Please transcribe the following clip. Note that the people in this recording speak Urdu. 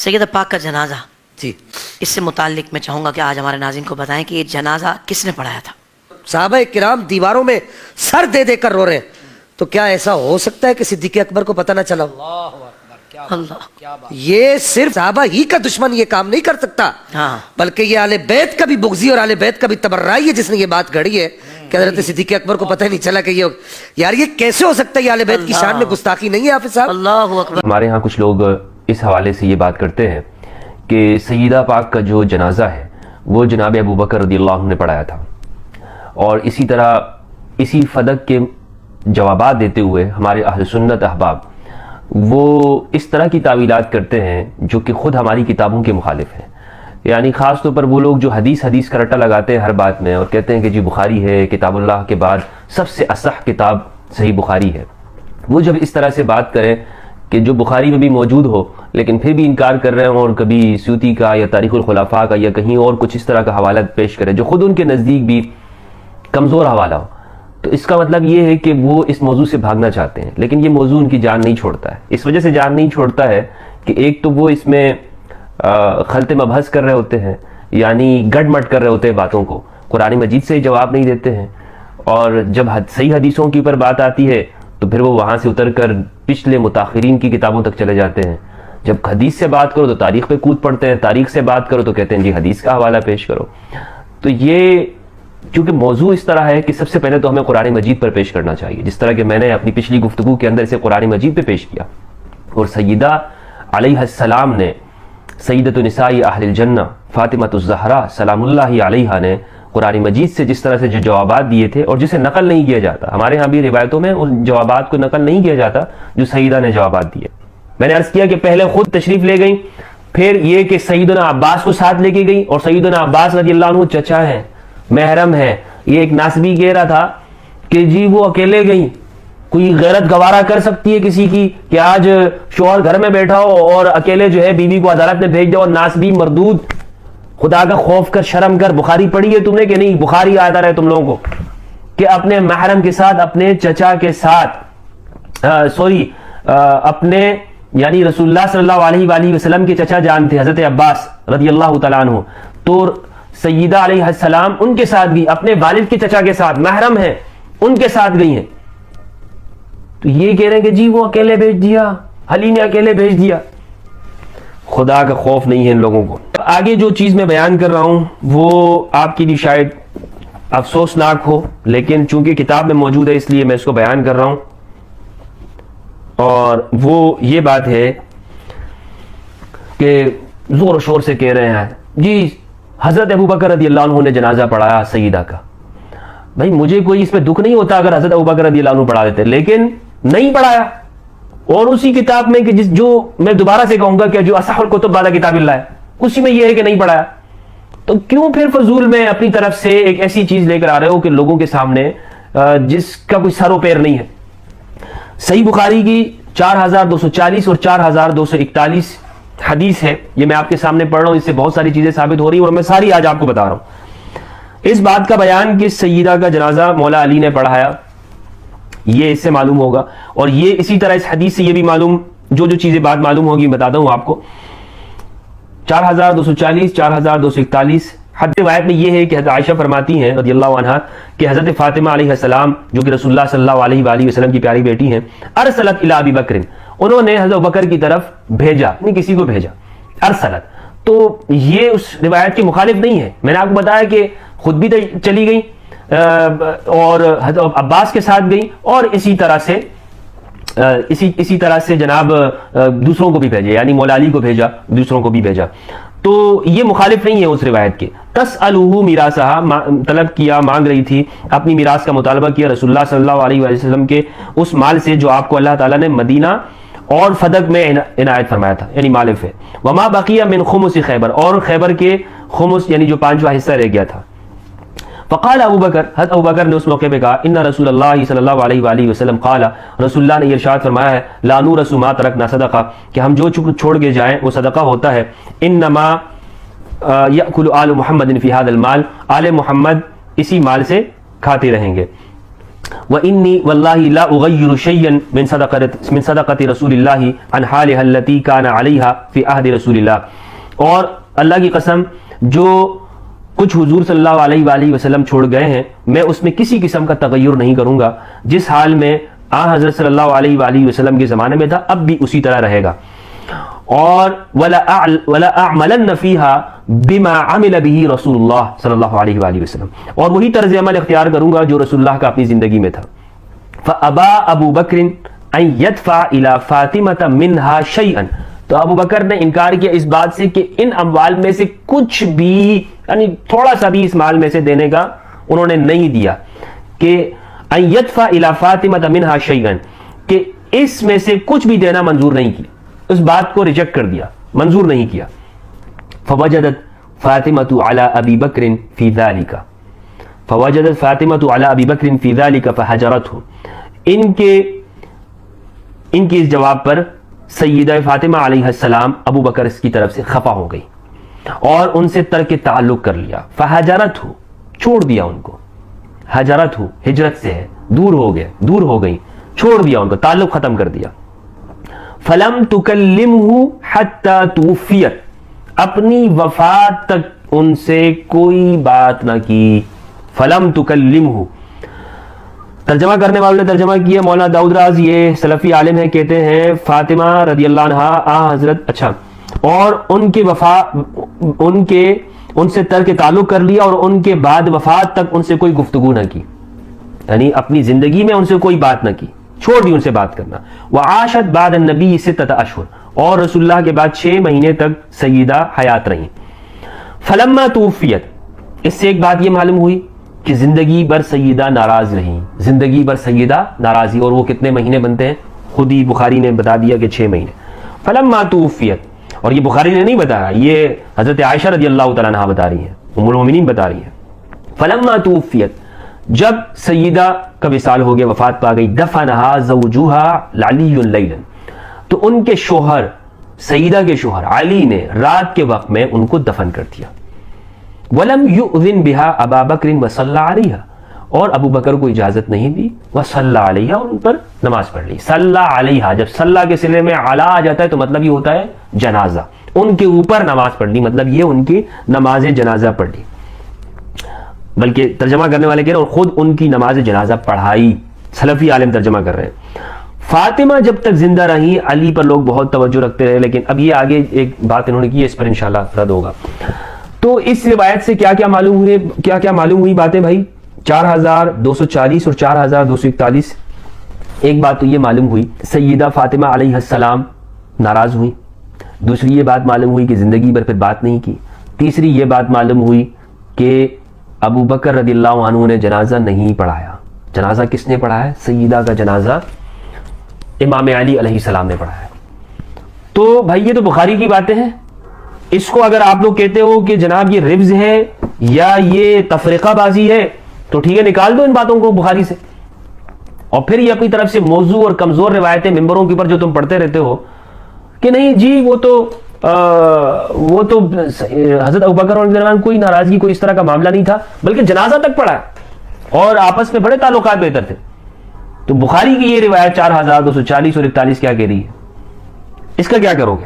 سید پاک کا جنازہ، جی اس سے متعلق میں چاہوں گا کہ آج ہمارے ناظرین کو بتائیں کہ یہ جنازہ کس نے پڑھایا تھا؟ صحابہ کرام دیواروں میں سر دے دے کر رو رہے ہیں، تو کیا ایسا ہو سکتا ہے کہ صدیق اکبر کو پتہ نہ چلا ہو؟ اللہ، یہ صرف صحابہ ہی کا دشمن یہ کام نہیں کر سکتا، ہاں، بلکہ یہ اہل بیت کا بھی بغضی اور اہل بیت کا بھی تبرعی ہے جس نے یہ بات گھڑی ہے کہ حضرت صدیق اکبر کو پتہ ہی نہیں چلا کہ یہ یار یہ کیسے ہو سکتا ہے؟ یہ اہل بیت کی شان میں گستاخی نہیں ہے حافظ صاحب؟ اللہ اکبر۔ ہمارے ہاں کچھ لوگ اس حوالے سے یہ بات کرتے ہیں کہ سیدہ پاک کا جو جنازہ ہے وہ جناب ابو بکر رضی اللہ عنہ نے پڑھایا تھا، اور اسی طرح اسی فدق کے جوابات دیتے ہوئے ہمارے اہل سنت احباب وہ اس طرح کی تعویلات کرتے ہیں جو کہ خود ہماری کتابوں کے مخالف ہیں۔ یعنی خاص طور پر وہ لوگ جو حدیث کا رٹا لگاتے ہیں ہر بات میں اور کہتے ہیں کہ جی بخاری ہے، کتاب اللہ کے بعد سب سے اصح کتاب صحیح بخاری ہے، وہ جب اس طرح سے بات کریں کہ جو بخاری میں بھی موجود ہو لیکن پھر بھی انکار کر رہے ہیں اور کبھی سیوطی کا یا تاریخ الخلفاء کا یا کہیں اور کچھ اس طرح کا حوالہ پیش کریں جو خود ان کے نزدیک بھی کمزور حوالہ ہو، تو اس کا مطلب یہ ہے کہ وہ اس موضوع سے بھاگنا چاہتے ہیں، لیکن یہ موضوع ان کی جان نہیں چھوڑتا ہے۔ اس وجہ سے جان نہیں چھوڑتا ہے کہ ایک تو وہ اس میں خلط مبحث کر رہے ہوتے ہیں، یعنی گڑ مٹ کر رہے ہوتے ہیں باتوں کو، قرآن مجید سے جواب نہیں دیتے ہیں، اور جب صحیح حدیثوں کے اوپر بات آتی ہے تو پھر وہ وہاں سے اتر کر پچھلے متاخرین کی کتابوں تک چلے جاتے ہیں۔ جب حدیث سے بات کرو تو تاریخ پہ کود پڑتے ہیں، تاریخ سے بات کرو تو کہتے ہیں جی حدیث کا حوالہ پیش کرو۔ تو یہ چونکہ موضوع اس طرح ہے کہ سب سے پہلے تو ہمیں قرآن مجید پر پیش کرنا چاہیے، جس طرح کہ میں نے اپنی پچھلی گفتگو کے اندر اسے قرآن مجید پہ پیش کیا، اور سیدہ علیہ السلام نے، سیدۃ نساء اہل الجنہ فاطمۃ الزہرا سلام اللہ علیہا نے قرآن مجید سے جس طرح سے جو جوابات دیے تھے اور جسے نقل نہیں کیا جاتا، ہمارے ہاں بھی روایتوں میں ان جوابات کو نقل نہیں کیا جاتا جو سیدہ نے جوابات دیے۔ میں نے عرض کیا کہ پہلے خود تشریف لے گئیں، پھر یہ کہ سیدنا عباس کو ساتھ لے کے گئی، اور سیدنا عباس رضی اللہ عنہ چچا ہیں، محرم ہے۔ یہ ایک ناسبی کہہ رہا تھا کہ جی وہ اکیلے گئیں، کوئی غیرت گوارا کر سکتی ہے کسی کی کہ آج شوہر گھر میں بیٹھا ہو اور اکیلے جو ہے بیوی کو عدالت میں بھیج دو؟ اور ناسبی مردود، خدا کا خوف کر، شرم کر، بخاری پڑھی ہے تم نے کہ نہیں؟ بخاری آتا رہے تم لوگوں کو کہ اپنے محرم کے ساتھ، اپنے چچا کے ساتھ، اپنے یعنی رسول اللہ صلی اللہ علیہ وآلہ وسلم کے چچا جان تھے حضرت عباس رضی اللہ تعالیٰ عنہ، تو سیدہ علیہ السلام ان کے ساتھ بھی، اپنے والد کے چچا کے ساتھ، محرم ہیں، ان کے ساتھ گئی ہیں۔ تو یہ کہہ رہے ہیں کہ جی وہ اکیلے بھیج دیا، علی نے اکیلے بھیج دیا۔ خدا کا خوف نہیں ہے ان لوگوں کو۔ آگے جو چیز میں بیان کر رہا ہوں وہ آپ کے لیے شاید افسوسناک ہو، لیکن چونکہ کتاب میں موجود ہے اس لیے میں اس کو بیان کر رہا ہوں، اور وہ یہ بات ہے کہ زور و شور سے کہہ رہے ہیں جی حضرت ابو بکر رضی اللہ عنہ نے جنازہ پڑھایا سیدہ کا۔ بھائی مجھے کوئی اس پہ دکھ نہیں ہوتا اگر حضرت ابو بکر رضی اللہ عنہ پڑھا دیتے، لیکن نہیں پڑھایا، اور اسی کتاب میں کہ جو میں دوبارہ سے کہوں گا کہ جو اصح الکتب بعد کتاب اللہ ہے اسی میں یہ ہے کہ نہیں پڑھایا، تو کیوں پھر فضول میں اپنی طرف سے ایک ایسی چیز لے کر آ رہے ہو کہ لوگوں کے سامنے جس کا کوئی سر و پیر نہیں ہے؟ صحیح بخاری کی 4240 اور 4241 حدیث ہے، یہ میں آپ کے سامنے پڑھ رہا ہوں، اس سے بہت ساری چیزیں ثابت ہو رہی ہیں اور میں ساری آج آپ کو بتا رہا ہوں۔ اس بات کا بیان کہ سیدہ کا جنازہ مولا علی نے پڑھایا یہ اس سے معلوم ہوگا، اور یہ اسی طرح اس حدیث سے یہ بھی معلوم، جو چیزیں بات معلوم ہوگی بتاتا ہوں آپ کو۔ 4240 4241 حدیث روایت میں یہ ہے کہ حضرت عائشہ فرماتی ہیں رضی اللہ عنہا کہ حضرت فاطمہ علیہ السلام جو کہ رسول اللہ صلی اللہ علیہ وآلہ وسلم کی پیاری بیٹی ہیں، ارسلت الی ابی بکر، انہوں نے حضرت بکر کی طرف بھیجا، نہیں کسی کو بھیجا، ارسلت، تو یہ اس روایت کے مخالف نہیں ہے۔ میں نے آپ کو بتایا کہ خود بھی چلی گئی اور حضرت عباس کے ساتھ گئی، اور اسی طرح سے جناب دوسروں کو بھی بھیجے، یعنی مولا علی کو بھیجا، دوسروں کو بھی بھیجا، تو یہ مخالف نہیں ہے اس روایت کے۔ تسألہ میراثہا، طلب کیا، مانگ رہی تھی، اپنی میراث کا مطالبہ کیا رسول اللہ صلی اللہ علیہ وسلم کے اس مال سے جو آپ کو اللہ تعالیٰ نے مدینہ اور فدق میں عنایت فرمایا تھا، یعنی مال ہے۔ وما بقی من خمس خیبر، اور خیبر کے خمس یعنی جو 5واں حصہ رہ گیا تھا۔ فقال ابو بکر، حضرت ابو بکر نے اس موقع پہ کہا ان رسول اللہ صلی اللہ علیہ وآلہ وسلم قال، رسول اللہ نے ارشاد فرمایا ہے لا نورث ما ترکنا صدقہ، کہ ہم جو چھوڑ کے جائیں وہ صدقہ ہوتا ہے۔ انما یأکل آل محمد فی ھذا المال، آل محمد اسی مال سے کھاتے رہیں گے۔ وإني والله لا أغير شيئا من صدقة رسول الله عن حالها التي كان عليها في عهد رسول الله. اور اللہ کی قسم جو کچھ حضور صلی اللہ علیہ وآلہ وسلم چھوڑ گئے ہیں میں اس میں کسی قسم کا تغیر نہیں کروں گا، جس حال میں حضرت صلی اللہ علیہ وآلہ وسلم کے زمانے میں تھا اب بھی اسی طرح رہے گا. اور ولا اعملن فيها بما عمل به رسول اللہ صلی اللہ علیہ وآلہ وسلم، اور وہی طرز عمل اختیار کروں گا جو رسول اللہ کا اپنی زندگی میں تھا. فابا ابو بکر ان يدفع الى فاطمة منها شيئا، تو ابو بکر نے انکار کیا اس بات سے کہ ان اموال میں سے کچھ بھی، یعنی تھوڑا سا بھی اس مال میں سے دینے کا انہوں نے نہیں دیا، کہ ان يدفع الى فاطمة منها شيئا، کہ اس میں سے کچھ بھی دینا منظور نہیں کیا، اس بات کو ریجیکٹ کر دیا، منظور نہیں کیا. فوجدت فاطمة على ابی بکر فی ذلك، فوجدت فاطمة على ابی بکر فی ذلك فحجرته، ان کے اس جواب پر سیدہ فاطمہ علیہ السلام ابو بکر اس کی طرف سے خفا ہو گئی اور ان سے ترک تعلق کر لیا. فحجرته، چھوڑ دیا ان کو، حجرته ہجرت سے ہے، دور ہو گئی، چھوڑ دیا ان کو، تعلق ختم کر دیا. فلم تکلمہ حتی توفیت، اپنی وفات تک ان سے کوئی بات نہ کی. فلم تکلمہ، ترجمہ کرنے والوں نے ترجمہ کیا مولانا داؤد راز، یہ سلفی عالم ہے، کہتے ہیں فاطمہ رضی اللہ عنہا حضرت اچھا، اور ان سے ترک تعلق کر لیا اور ان کے بعد وفات تک ان سے کوئی گفتگو نہ کی، یعنی اپنی زندگی میں ان سے کوئی بات نہ کی، چھوڑ دی ان سے بات کرنا. وعاشت بعد النبی 6 اشہر، اور رسول اللہ کے بعد 6 مہینے تک سیدہ حیات رہیں. فلما توفیت، اس سے ایک بات یہ معلوم ہوئی کہ زندگی بھر سیدہ ناراض رہیں، زندگی بھر سیدہ ناراضی، اور وہ کتنے مہینے بنتے ہیں خود ہی بخاری نے بتا دیا کہ 6 مہینے. فلما توفیت، اور یہ بخاری نے نہیں بتایا، یہ حضرت عائشہ رضی اللہ تعالیٰ عنہا بتا رہی ہیں، ام المومنین بتا رہی ہیں. فلما توفیت، جب سیدہ کا وصال ہو گیا، وفات پا گئی، دفنہا زوجہا علی لیلا، تو ان کے شوہر، سیدہ کے شوہر علی نے رات کے وقت میں ان کو دفن کر دیا. ولم یؤذن بہا ابا بکر وصلی علیہا، اور ابو بکر کو اجازت نہیں دی، وصلی علیہا، اور ان پر نماز پڑھ لی. صلی علیہا، جب صلی کے صلے میں علی آ جاتا ہے تو مطلب یہ ہوتا ہے جنازہ، ان کے اوپر نماز پڑھ لی، مطلب یہ ان کی نماز جنازہ پڑھ لی. بلکہ ترجمہ کرنے والے کہہ رہے ہیں اور خود ان کی نماز جنازہ پڑھائی، سلفی عالم ترجمہ کر رہے ہیں. فاطمہ جب تک زندہ رہی علی پر لوگ بہت توجہ رکھتے رہے، لیکن اب یہ آگے ایک بات انہوں نے کی، اس پر انشاءاللہ رد ہوگا. تو اس روایت سے کیا معلوم ہوئی باتیں بھائی؟ 4240 اور 4241. ایک بات تو یہ معلوم ہوئی سیدہ فاطمہ علیہ السلام ناراض ہوئی، دوسری یہ بات معلوم ہوئی کہ زندگی بھر پھر بات نہیں کی، تیسری یہ بات معلوم ہوئی کہ ابو بکر رضی اللہ عنہ نے جنازہ نہیں پڑھایا. جنازہ کس نے پڑھایا؟ سیدہ کا جنازہ امام علی علیہ السلام نے پڑھایا. تو بھائی یہ تو بخاری کی باتیں ہیں، اس کو اگر آپ لوگ کہتے ہو کہ جناب یہ ربز ہے یا یہ تفریقہ بازی ہے تو ٹھیک ہے، نکال دو ان باتوں کو بخاری سے، اور پھر یہ اپنی طرف سے موضوع اور کمزور روایتیں ممبروں کے اوپر جو تم پڑھتے رہتے ہو کہ نہیں جی وہ تو حضرت ابوبکر کے درمیان کوئی ناراضگی، کوئی اس طرح کا معاملہ نہیں تھا، بلکہ جنازہ تک پڑھا اور آپس میں بڑے تعلقات بہتر تھے. تو بخاری کی یہ روایت 4240 اور 41 کیا کہہ رہی ہے؟ اس کا کیا کرو گے؟